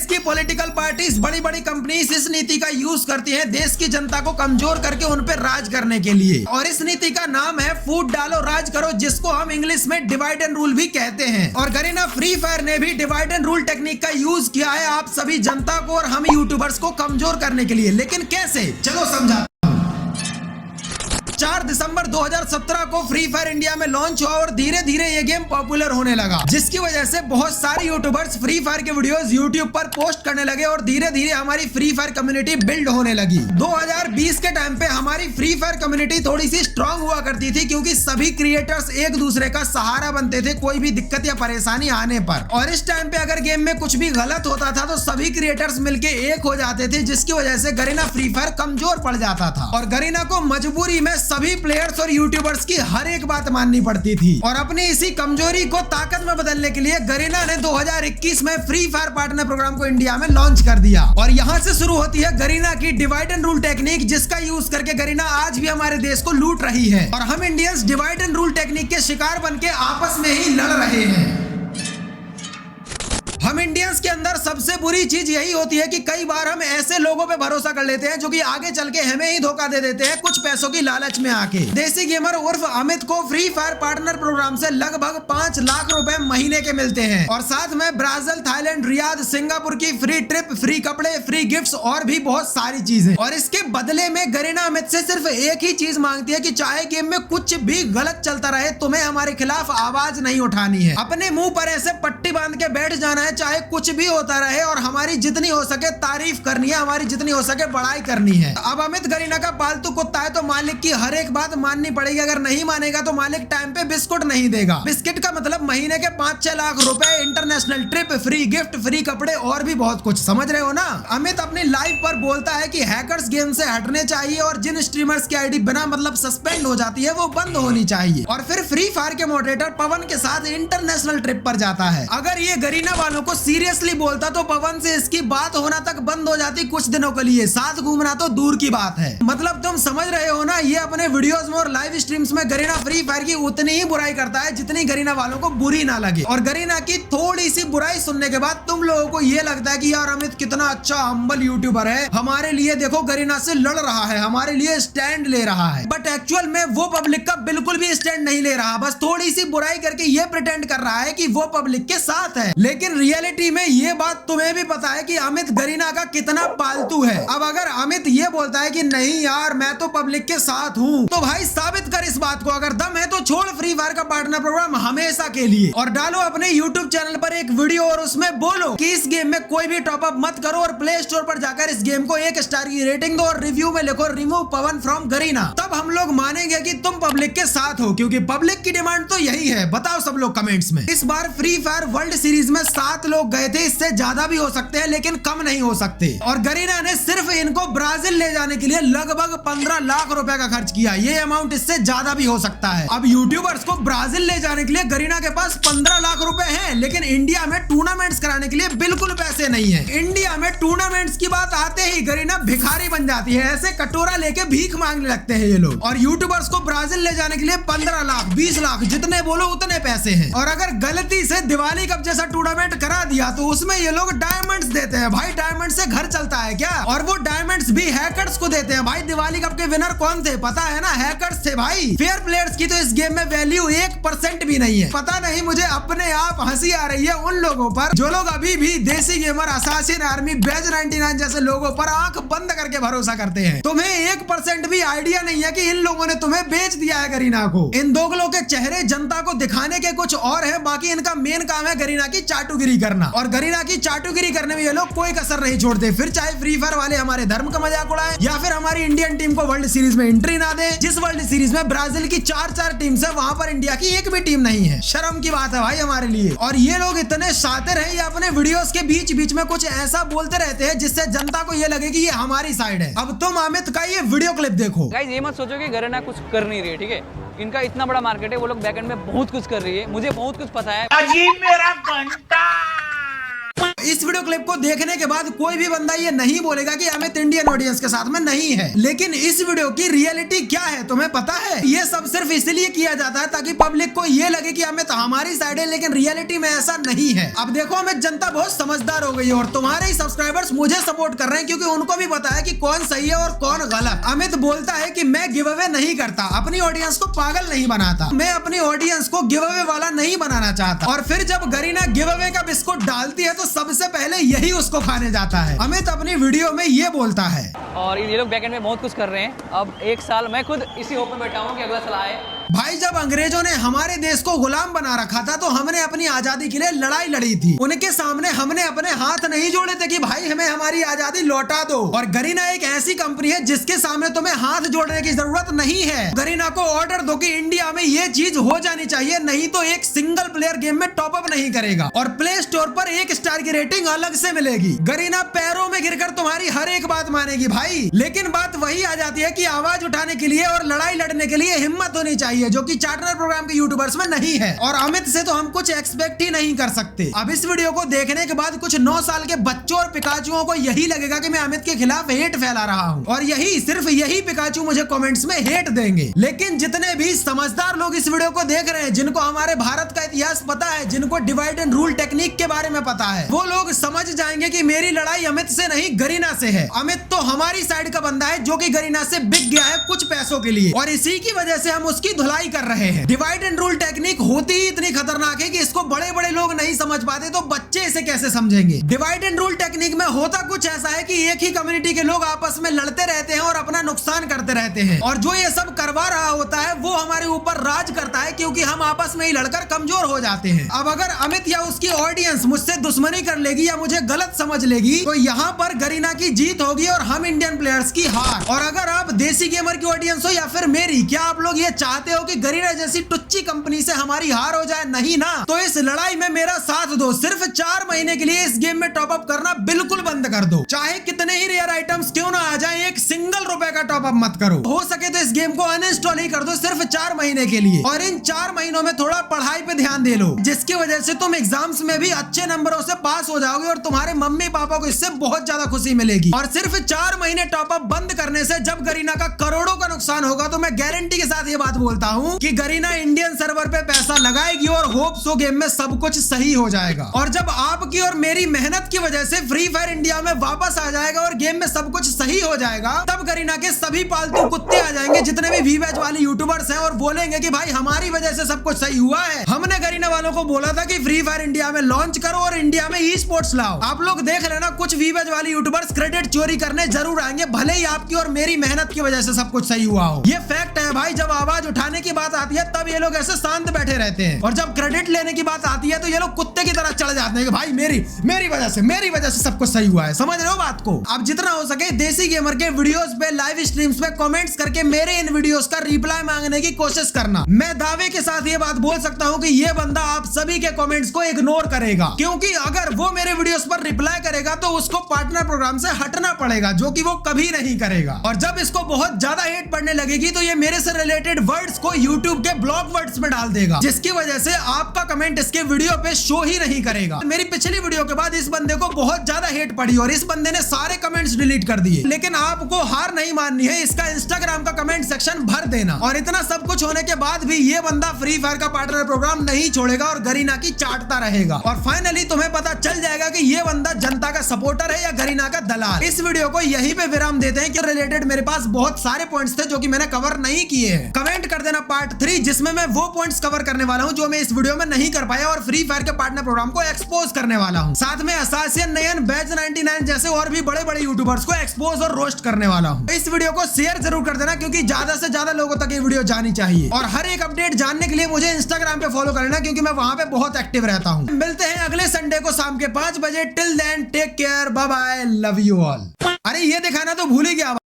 देश की political parties, बड़ी बड़ी कंपनीज इस नीति का यूज करती हैं देश की जनता को कमजोर करके उन पर राज करने के लिए। और इस नीति का नाम है फूट डालो राज करो, जिसको हम इंग्लिश में डिवाइड एंड रूल भी कहते हैं। और गरीना फ्री फायर ने भी डिवाइड एंड रूल टेक्निक का यूज किया है आप सभी जनता को और हम यूट्यूबर्स को कमजोर करने के लिए। लेकिन कैसे, चलो समझा। 4 दिसंबर 2017 को फ्री फायर इंडिया में लॉन्च हुआ और धीरे धीरे ये गेम पॉपुलर होने लगा, जिसकी वजह से बहुत सारे यूट्यूबर्स फ्री फायर के वीडियोस यूट्यूब पर पोस्ट करने लगे और धीरे धीरे हमारी फ्री फायर कम्युनिटी बिल्ड होने लगी। 2020 के टाइम पे हमारी फ्री फायर कम्युनिटी थोड़ी सी स्ट्रांग हुआ करती थी, क्योंकि सभी क्रिएटर्स एक दूसरे का सहारा बनते थे कोई भी दिक्कत या परेशानी आने पर। और इस टाइम पे अगर गेम में कुछ भी गलत होता था तो सभी क्रिएटर्स मिलके एक हो जाते थे, जिसकी वजह से गरीना फ्री फायर कमजोर पड़ जाता था और गरीना को मजबूरी में सभी प्लेयर्स और यूट्यूबर्स की हर एक बात माननी पड़ती थी। और अपनी इसी कमजोरी को ताकत में बदलने के लिए गरीना ने 2021 में फ्री फायर पार्टनर प्रोग्राम को इंडिया में लॉन्च कर दिया। और यहाँ से शुरू होती है गरीना की डिवाइड एंड रूल टेक्निक, जिसका यूज करके गरीना आज भी हमारे देश को लूट रही है और हम Indians divide and rule technique के शिकार बनके आपस में ही लड़ रहे हैं। हम इंडियंस के अंदर सबसे बुरी चीज यही होती है कि कई बार हम ऐसे लोगों पे भरोसा कर लेते हैं जो कि आगे चल के हमें ही धोखा दे देते हैं कुछ पैसों की लालच में आके। देसी गेमर उर्फ अमित को फ्री फायर पार्टनर प्रोग्राम से लगभग 5 लाख रुपए महीने के मिलते हैं और साथ में ब्राजील, थाईलैंड, रियाद, सिंगापुर की फ्री ट्रिप, फ्री कपड़े, फ्री गिफ्ट्स और भी बहुत सारी चीजें। और इसके बदले में गरीना अमित से सिर्फ एक ही चीज मांगती है कि चाहे गेम में कुछ भी गलत चलता रहे, तुम्हें हमारे खिलाफ आवाज नहीं उठानी है, अपने मुंह पर ऐसे पट्टी बांध के बैठ जाना है चाहे कुछ भी होता रहे, और हमारी जितनी हो सके तारीफ करनी है, हमारी जितनी हो सके बड़ाई करनी है। अब अमित गरीना का पालतू कुत्ता है तो मालिक की हर एक बात माननी पड़ेगी, अगर नहीं मानेगा तो मालिक टाइम पे बिस्कुट नहीं देगा। बिस्किट का मतलब महीने के 5-6 लाख रुपए, international trip, free gift, free कपड़े और भी बहुत कुछ, समझ रहे हो ना। अमित अपनी लाइव पर बोलता है कि हैकर्स गेम से हटने चाहिए और जिन स्ट्रीमर्स की आईडी बिना मतलब सस्पेंड हो जाती है वो बंद होनी चाहिए। और फिर फ्री फायर के मॉडरेटर पवन के साथ इंटरनेशनल ट्रिप पर जाता है। अगर ये गरीना वालों को सीरियसली बोलता तो पवन से इसकी बात होना तक बंद हो जाती कुछ दिनों के लिए, साथ घूमना तो दूर की बात है। मतलब तुम समझ रहे हो ना, ये अपने वीडियोस में और लाइव स्ट्रीम्स में गरीना फ्री फायर की उतनी ही बुराई करता है जितनी गरीना वालों को बुरी ना लगे। और गरीना की थोड़ी सी बुराई सुनने के बाद तुम लोगों को ये लगता है कि यार अमित कितना अच्छा हम्बल यूट्यूबर है, हमारे लिए देखो गरीना से लड़ रहा है, हमारे लिए स्टैंड ले रहा है। बट एक्चुअल में वो पब्लिक का बिल्कुल भी स्टैंड नहीं ले रहा, बस थोड़ी सी बुराई करके ये प्रिटेंड कर रहा है कि वो पब्लिक के साथ है। लेकिन रियलिटी में ये बात तुम्हें भी पता है कि अमित गरीना का कितना पालतू है। अब अगर अमित ये बोलता है कि नहीं यार मैं तो पब्लिक के साथ हूँ, तो भाई साबित कर इस बात को। अगर दम है तो छोड़ फ्री फायर का पार्टनर प्रोग्राम हमेशा के लिए और डालो अपने यूट्यूब चैनल पर एक वीडियो और उसमें बोलो कि इस गेम में कोई भी टॉप अप मत करो और प्ले स्टोर पर जाकर इस गेम को 1 स्टार की रेटिंग दो और रिव्यू में लिखो रिमूव पवन फ्रॉम गरीना। तब हम लोग मानेंगे कि तुम पब्लिक के साथ हो, क्योंकि पब्लिक की डिमांड तो यही है। बताओ सब लोग कमेंट्स में। इस बार फ्री फायर वर्ल्ड सीरीज में 7 लोग गए थे, इससे ज्यादा भी हो सकते हैं लेकिन कम नहीं हो सकते। और गरीना ने सिर्फ इनको ब्राजील ले जाने के लिए लगभग 15 लाख रुपए का खर्च किया। ये अमाउंट इससे ज्यादा भी हो सकता है। अब यूट्यूबर्स को ब्राजील ले जाने के लिए गरीना के पास 15 लाख रुपए हैं, लेकिन इंडिया में टूर्नामेंट्स कराने के लिए बिल्कुल पैसे नहीं है। इंडिया में टूर्नामेंट्स की बात आते ही गरीना भिखारी बन जाती है, ऐसे कटोरा लेके भीख मांगने लगते हैं ये लोग। और यूट्यूबर्स को ब्राजील ले जाने के लिए 15 लाख 20 लाख जितने बोलो उतने पैसे हैं। और अगर गलती से दिवाली कप जैसा टूर्नामेंट करा दिया तो उसमें ये लोग डायमंड्स देते हैं। भाई डायमंड से घर चलता है क्या? और वो डायमंड्स भी हैकर्स को देते हैं। भाई दिवाली कप के विनर कौन थे पता है ना? हैकर्स थे भाई। फेयर प्लेयर्स की तो इस गेम में वैल्यू 1% भी नहीं है। पता नहीं, मुझे अपने आप हंसी आ रही है उन लोगों पर जो लोग अभी भी देसी गेमर, असासिन आर्मी, बैज 99 जैसे लोगों पर आंख बंद करके भरोसा करते हैं। तुम्हें 1% भी आइडिया नहीं है कि इन लोगों ने तुम्हें बेच दिया है गरीना को। इन दोगलों के चेहरे जनता को दिखाने के कुछ और है, बाकी इनका मेन काम है गरीना की चाटुगिरी करना। और गरीना की चाटुगिरी करने में ये लोग कोई कसर नहीं छोड़ते। फिर चाहे फ्री फायर वाले हमारे धर्म का मजाक उड़ाए या फिर हमारी इंडियन टीम को वर्ल्ड सीरीज में एंट्री ना दे। जिस वर्ल्ड सीरीज में ब्राजील की 4 टीम्स है, वहां पर इंडिया की एक भी टीम नहीं है। शर्म की बात है भाई हमारे लिए। और ये लोग इतने शातिर हैं, ये अपने वीडियोस के बीच बीच में कुछ ऐसा बोलते रहते हैं जिससे जनता को ये लगे कि ये हमारी साइड है। अब तुम अमित का ये वीडियो क्लिप देखो। गाइस ये मत सोचो कि गरीना कुछ कर नहीं रही है, ठीक है? इनका इतना बड़ा मार्केट है, वो लोग बैकएंड में बहुत कुछ कर रही है। मुझे बहुत कुछ पता है। अजीब मेरा घंटा इस वीडियो क्लिप को देखने के बाद कोई भी बंदा ये नहीं बोलेगा कि अमित इंडियन ऑडियंस के साथ में नहीं है, लेकिन इस वीडियो की रियलिटी क्या है तुम्हें पता है? ये सब सिर्फ इसलिए किया जाता है ताकि पब्लिक को ये लगे कि अमित हमारी साइड है, लेकिन रियलिटी में ऐसा नहीं है। अब देखो अमित, जनता बहुत समझदार हो गई है और तुम्हारे ही सब्सक्राइबर्स मुझे सपोर्ट कर रहे हैं क्योंकि उनको भी पता है कि कौन सही है और कौन गलत। अमित बोलता है कि मैं गिव अवे नहीं करता, अपनी ऑडियंस को पागल नहीं बनाता, मैं अपनी ऑडियंस को गिव अवे वाला नहीं बनाना चाहता। और फिर जब गरीना गिव अवे का बिस्कुट डालती है तो सबसे पहले यही उसको खाने जाता है। अमित अपनी वीडियो में ये बोलता है। और ये लोग बैकएंड में बहुत कुछ कर रहे हैं। अब एक साल मैं खुद इसी होप में बैठा हूँ कि अगला साल आए। भाई जब अंग्रेजों ने हमारे देश को गुलाम बना रखा था तो हमने अपनी आजादी के लिए लड़ाई लड़ी थी। उनके सामने हमने अपने हाथ नहीं जोड़े थे कि भाई हमें हमारी आजादी लौटा दो। और गरीना एक ऐसी कंपनी है जिसके सामने तुम्हें हाथ जोड़ने की जरूरत नहीं है। गरीना को ऑर्डर दो कि इंडिया में ये चीज हो जानी चाहिए, नहीं तो एक सिंगल प्लेयर गेम में टॉपअप नहीं करेगा और प्ले स्टोर पर 1 स्टार की रेटिंग अलग से मिलेगी। गरीना पैरों में गिरकर तुम्हारी हर एक बात मानेगी भाई, लेकिन बात वही आ जाती है कि आवाज उठाने के लिए और लड़ाई लड़ने के लिए हिम्मत होनी चाहिए, जो कि चार्टर प्रोग्राम के यूट्यूबर्स में नहीं है। और अमित से तो हम कुछ एक्सपेक्ट ही नहीं कर सकते। अब इस वीडियो को देखने के बाद कुछ 9 साल के बच्चों और पिकाचुओं को यही लगेगा कि मैं अमित के खिलाफ हेट फैला रहा हूँ और सिर्फ यही पिकाचू मुझे कमेंट्स में हेट देंगे। लेकिन जितने भी समझदार लोग इस वीडियो को देख रहे हैं, जिनको हमारे भारत का इतिहास पता है, जिनको डिवाइड एंड रूल टेक्निक के बारे में पता है, वो लोग समझ जाएंगे कि मेरी लड़ाई अमित से नहीं गरीना से है। अमित तो हमारी साइड का बंदा है जो कि गरीना से बिक गया है कुछ पैसों के लिए और इसी की वजह से हम उसकी धुलाई कर रहे हैं। डिवाइड एंड रूल टेक्निक होती ही इतनी खतरनाक है कि इसको बड़े बड़े लोग नहीं समझ पाते तो बच्चे इसे कैसे समझेंगे। डिवाइड एंड रूल टेक्निक में होता कुछ ऐसा है कि एक ही कम्युनिटी के लोग आपस में लड़ते रहते हैं और अपना नुकसान करते रहते हैं और जो ये सब करवा रहा होता है वो हमारे ऊपर राज करता है क्योंकि हम आपस में ही लड़कर कमजोर हो जाते हैं। अब अगर अमित या उसकी ऑडियंस मुझसे दुश्मनी कर लेगी या मुझे गलत समझ लेगी तो यहाँ पर गरीना की जीत होगी और हम इंडियन प्लेयर्स की हार। और अगर आप देसी गेमर की ऑडियंस हो या फिर मेरी, क्या आप लोग ये चाहते हो कि गरीना जैसी टुच्ची कंपनी से हमारी हार हो जाए? नहीं ना। तो इस लड़ाई में मेरा साथ दो। सिर्फ 4 महीने के लिए इस गेम में टॉप अप करना बिल्कुल बंद कर दो। चाहे कितने ही रेयर आइटम्स क्यों ना आ जाए, एक सिंगल रुपए का टॉप अप मत करो। हो सके तो इस गेम को अनइंस्टॉल ही कर दो सिर्फ 4 महीने के लिए और इन 4 महीनों में थोड़ा पढ़ाई पे ध्यान दे लो, जिसकी वजह से तुम एग्जाम्स में भी अच्छे नंबरों से पास हो जाओगे और तुम्हारे मम्मी पापा को इससे बहुत ज्यादा खुशी मिलेगी। और सिर्फ 4 महीने टॉप अप बंद करने से जब गरीना का करोड़ों का नुकसान होगा तो मैं गारंटी के साथ ये बात बोलता हूँ कि गरीना इंडियन सर्वर पे पैसा लगाएगी और होप सो गेम में सब कुछ सही हो जाएगा। और जब आपकी और मेरी मेहनत की वजह से फ्री फायर इंडिया में वापस आ जाएगा और गेम में सब कुछ सही हो जाएगा, तब गरीना के सभी पालतू कुत्ते आ जाएंगे जितने भी वीवैच वाले यूट्यूबर्स हैं और बोलेंगे कि भाई हमारी वजह से सब कुछ सही हुआ है। हमने गरीना वालों को बोला था कि फ्री फायर इंडिया में लॉन्च करो और इंडिया में ई स्पोर्ट्स लाओ। आप लोग देख लेना, कुछ वीवैच वाले यूट्यूबर्स क्रेडिट चोरी करने जरूर आएंगे, भले ही आपकी और मेरी मेहनत की वजह से सब कुछ सही हुआ हो। ये फैक्ट है भाई। जब आवाज उठाने की बात आती है तब ये लोग ऐसे शांत बैठे रहते हैं और जब क्रेडिट लेने की बात आती है तो ये लोग कुत्ते की तरह चढ़ जाते हैं कि भाई मेरी वजह से सब कुछ सही हुआ है। समझ रहे हो बात को? अब जितना हो सके देसी गेमर के वीडियोस पे, लाइव स्ट्रीम्स पे कमेंट्स करके मेरे इन वीडियोस का रिप्लाई मांगने की कोशिश करना। मैं दावे के साथ ये बात बोल सकता हूँ कि ये बंदा आप सभी के कमेंट्स को इग्नोर करेगा, क्योंकि अगर वो मेरे वीडियोस पर रिप्लाई करेगा तो उसको पार्टनर प्रोग्राम से हटना पड़ेगा, जो कि वो कभी नहीं करेगा। और जब इसको बहुत ज्यादा हेट पड़ने लगेगी तो ये मेरे से रिलेटेड वर्ड्स को यूट्यूब के ब्लॉक वर्ड्स में डाल देगा, जिसकी वजह से आपका कमेंट इसके वीडियो पे शो ही नहीं करेगा। मेरी पिछली वीडियो के बाद इस बंदे को बहुत ज्यादा हेट पड़ी और इस बंदे ने सारे कमेंट्स डिलीट कर दिए, लेकिन आपको हार नहीं माननी है, इसका इंस्टाग्राम का कमेंट सेक्शन भर देना। और इतना सब कुछ होने के बाद भी ये बंदा फ्री फायर का पार्टनर प्रोग्राम नहीं छोड़ेगा और गरीना की चाटता रहेगा। और फाइनली तुम्हें पता चल जाएगा कि ये बंदा जनता का सपोर्टर है या गरीना का दलाल। इस वीडियो को यहीं पे विराम देते हैं कि रिलेटेड मेरे पास बहुत सारे पॉइंट्स थे जो कि मैंने कवर नहीं किए हैं। कमेंट कर देना पार्ट 3 जिसमें मैं वो पॉइंट्स कवर करने वाला हूं जो मैं इस वीडियो में नहीं कर पाया और फ्री फायर के पार्टनर प्रोग्राम को एक्सपोज करने वाला हूं। साथ में असासियन, नयन, बैच 99 जैसे और भी बड़े बड़े यूट्यूबर्स को एक्सपोज और रोस्ट करने वाला हूं। इस वीडियो को शेयर जरूर कर देना क्योंकि ज्यादा से ज्यादा लोगों तक ये वीडियो जानी चाहिए। और हर एक अपडेट जानने के लिए मुझे इंस्टाग्राम पे फॉलो कर लेना क्योंकि मैं वहां पे बहुत एक्टिव रहता हूं। मिलते हैं अगले संडे को शाम के 5 बजे। Till then take care, bye bye, love you all. अरे ये दिखाना तो भूल ही गया।